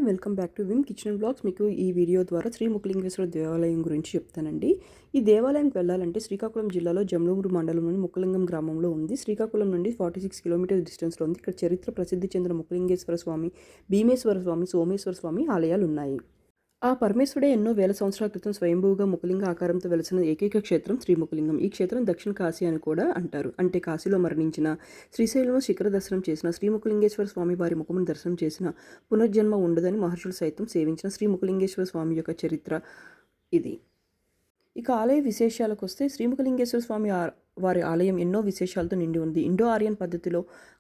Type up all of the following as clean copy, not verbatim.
And welcome back to Vim kitchen blogs. మీకు ఈ video ద్వారా శ్రీ ముఖలింగేశ్వర దేవాలయం గురించి చెప్తానండి. ఈ దేవాలయంకి వెళ్ళాలంటే శ్రీకాకుళం జిల్లాలో జమ్లూరు మండలంలోని ముఖలింగం గ్రామంలో ఉంది. శ్రీకాకుళం నుండి 46 కిలోమీటర్స్ డిస్టెన్స్లో ఉంది. ఇక్కడ చరిత్ర ప్రసిద్ధి చెందిన ముఖలింగేశ్వర స్వామి, భీమేశ్వర స్వామి, సోమేశ్వర స్వామి ఆలయాలు ఉన్నాయి. ఆ పరమేశ్వరుడే ఎన్నో వేల సంవత్సరాల క్రితం స్వయంభూగా ముఖలింగ ఆకారంతో వెలిసిన ఏకైక క్షేత్రం శ్రీముఖలింగం. ఈ క్షేత్రం దక్షిణ కాశీ అని కూడా అంటారు. అంటే కాశీలో మరణించిన, శ్రీశైలంలో శిఖర దర్శనం చేసిన, శ్రీముఖలింగేశ్వర స్వామి వారి ముఖమును దర్శనం చేసిన, పునర్జన్మ ఉండదని మహర్షులు సైతం సేవించిన శ్రీముఖలింగేశ్వర స్వామి యొక్క చరిత్ర ఇది. ఇక ఆలయ విశేషాలకు వస్తే శ్రీముఖలింగేశ్వర స్వామి వారి ఆలయం ఎన్నో విశేషాలతో నిండి ఉంది. ఇండో ఆర్యన్ పద్ధతిలో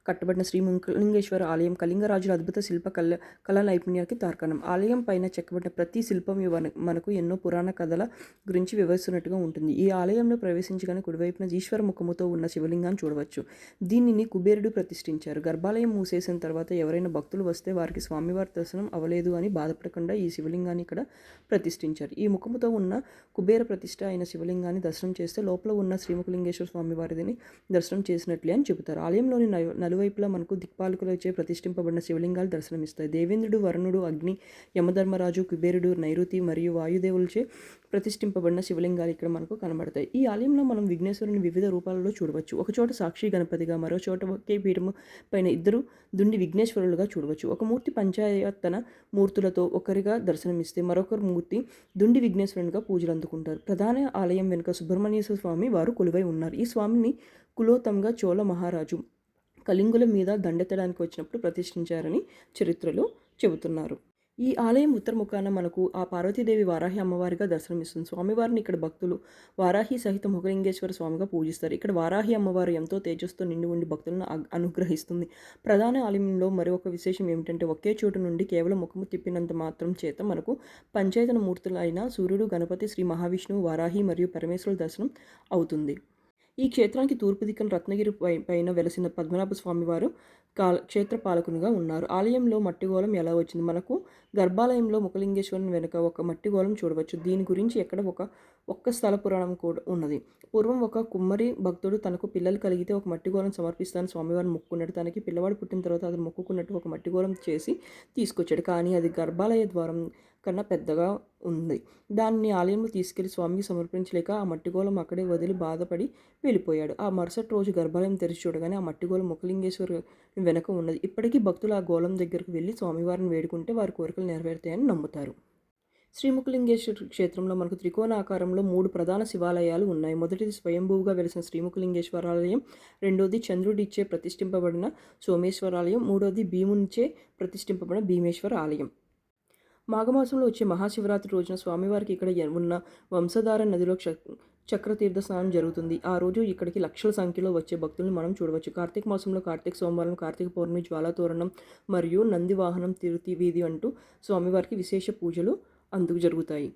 కట్టబడిన శ్రీముఖలింగేశ్వర ఆలయం కళింగరాజుల అద్భుత శిల్ప కళా నైపుణ్యానికి తార్కాణం. ఆలయం పైన చెక్కబడిన ప్రతి శిల్పం మనకు ఎన్నో పురాణ కథల గురించి వివరిస్తున్నట్టుగా ఉంటుంది. ఈ ఆలయంలో ప్రవేశించగానే కుడివైపున ఈశ్వర ముఖముతో ఉన్న శివలింగాన్ని చూడవచ్చు. దీనిని కుబేరుడు ప్రతిష్ఠించారు. గర్భాలయం మూసేసిన తర్వాత ఎవరైనా భక్తులు వస్తే వారికి స్వామివారి దర్శనం అవ్వలేదు అని బాధపడకుండా ఈ శివలింగాన్ని ఇక్కడ ప్రతిష్ఠించారు. ఈ ముఖముతో ఉన్న కుబేర ప్రతిష్ఠ అయిన శివలింగాన్ని దర్శనం చేస్తే లోపల ఉన్న శ్రీముఖలింగేశ్వర స్వామి వారిని దర్శనం చేసినట్లే అని చెబుతారు. ఆలయంలోని నలువైపులా మనకు దిక్పాలకులచే ప్రతిష్ఠింపబడిన శివలింగాలు దర్శనమిస్తాయి. దేవేంద్రుడు, వరుణుడు, అగ్ని, యమధర్మరాజు, కుబేరుడు, నైరుతి మరియు వాయుదేవులచే ప్రతిష్ఠింపబడిన శివలింగాలు ఇక్కడ మనకు కనబడతాయి. ఈ ఆలయంలో మనం విఘ్నేశ్వరుని వివిధ రూపాలలో చూడవచ్చు. ఒకచోట సాక్షి గణపతిగా, మరో చోట ఒకే పీఠము పైన ఇద్దరు దుండి విఘ్నేశ్వరులుగా చూడవచ్చు. ఒక మూర్తి పంచాయతన మూర్తులతో ఒకరిగా దర్శనమిస్తే మరొకరు మూర్తి దుండి విఘ్నేశ్వరునిగా పూజలు అందుకుంటారు. ప్రధాన ఆలయం వెనుక సుబ్రహ్మణ్యేశ్వర స్వామి వారు కొలువై ఉన్నారు. ఈ స్వామిని కులోత్తంగా చోళ మహారాజు కళింగుల మీద దండెత్తడానికి వచ్చినప్పుడు ప్రతిష్ఠించారని చరిత్రలో చెబుతున్నారు. ఈ ఆలయం ఉత్తరముఖాన మనకు ఆ పార్వతీదేవి వారాహి అమ్మవారిగా దర్శనమిస్తుంది. స్వామివారిని ఇక్కడ భక్తులు వారాహి సహిత ముఖలింగేశ్వర స్వామిగా పూజిస్తారు. ఇక్కడ వారాహి అమ్మవారు ఎంతో తేజస్సుతో నిండి ఉండి భక్తులను అనుగ్రహిస్తుంది. ప్రధాన ఆలయంలో మరొక విశేషం ఏమిటంటే ఒకే చోటు నుండి కేవలం ముఖము తిప్పినంత మాత్రం చేత మనకు పంచాయతన మూర్తులైన సూర్యుడు, గణపతి, శ్రీ మహావిష్ణువు, వారాహి మరియు పరమేశ్వరుల దర్శనం అవుతుంది. ఈ క్షేత్రానికి తూర్పు దిక్కున రత్నగిరి పైన వెలసిన పద్మనాభ స్వామి వారు క్షేత్ర పాలకునిగా ఉన్నారు. ఆలయంలో మట్టిగోళం ఎలా వచ్చింది? మనకు గర్భాలయంలో ముఖలింగేశ్వరుని వెనుక ఒక మట్టిగోళం చూడవచ్చు. దీని గురించి ఎక్కడ ఒక్క స్థల పురాణం కూడా ఉన్నది. పూర్వం ఒక కుమ్మరి భక్తుడు తనకు పిల్లలు కలిగితే ఒక మట్టిగోళం సమర్పిస్తాను స్వామివారిని మొక్కుకున్నాడు. తనకి పిల్లవాడు పుట్టిన తర్వాత అతను మొక్కుకున్నట్టు ఒక మట్టిగోళం చేసి తీసుకొచ్చాడు. కానీ అది గర్భాలయ ద్వారం కన్నా పెద్దగా ఉంది. దాన్ని ఆలయంలో తీసుకెళ్లి స్వామికి సమర్పించలేక ఆ మట్టిగోళం అక్కడే వదిలి బాధపడి వెళ్ళిపోయాడు. ఆ మరుసటి రోజు గర్భాలయం తెరిచి చూడగానే ఆ మట్టిగోళం ముఖలింగేశ్వరు వెనక ఉన్నది. ఇప్పటికీ భక్తులు ఆ గోళం దగ్గరకు వెళ్ళి స్వామివారిని వేడుకుంటే వారి కోరికలు నెరవేరుతాయని నమ్ముతారు. శ్రీముఖలింగేశ్వర క్షేత్రంలో మనకు త్రికోణ ఆకారంలో 3 ప్రధాన శివాలయాలు ఉన్నాయి. మొదటిది స్వయంభూగా వెలిసిన శ్రీముఖలింగేశ్వరాలయం, రెండోది చంద్రుడిచ్చే ప్రతిష్ఠింపబడిన సోమేశ్వరాలయం, మూడోది భీమునిచే ప్రతిష్ఠింపబడిన భీమేశ్వర ఆలయం. మాఘమాసంలో వచ్చే మహాశివరాత్రి రోజున స్వామివారికి ఇక్కడ ఉన్న వంశధార నదిలో చక్రతీర్థ స్నానం జరుగుతుంది. ఆ రోజు ఇక్కడికి లక్షల సంఖ్యలో వచ్చే భక్తులను మనం చూడవచ్చు. కార్తీక మాసంలో కార్తీక సోమవారం, కార్తీక పౌర్ణమి, జ్వాలాతోరణం మరియు నంది వాహనం, తిరుతి వీధి అంటూ స్వామివారికి విశేష పూజలు అందుకు జరుగుతాయి.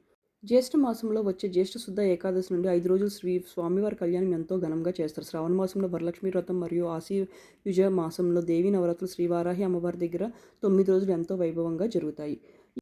జ్యేష్ఠ మాసంలో వచ్చే జ్యేష్ఠ శుద్ధ ఏకాదశి నుండి 5 రోజులు స్వామివారి కళ్యాణం ఎంతో ఘనంగా చేస్తారు. శ్రావణ మాసంలో వరలక్ష్మి వ్రతం మరియు ఆశ్వయుజ మాసంలో దేవీ నవరాత్రులు శ్రీ వారాహి అమ్మవారి దగ్గర 9 రోజులు ఎంతో వైభవంగా జరుగుతాయి.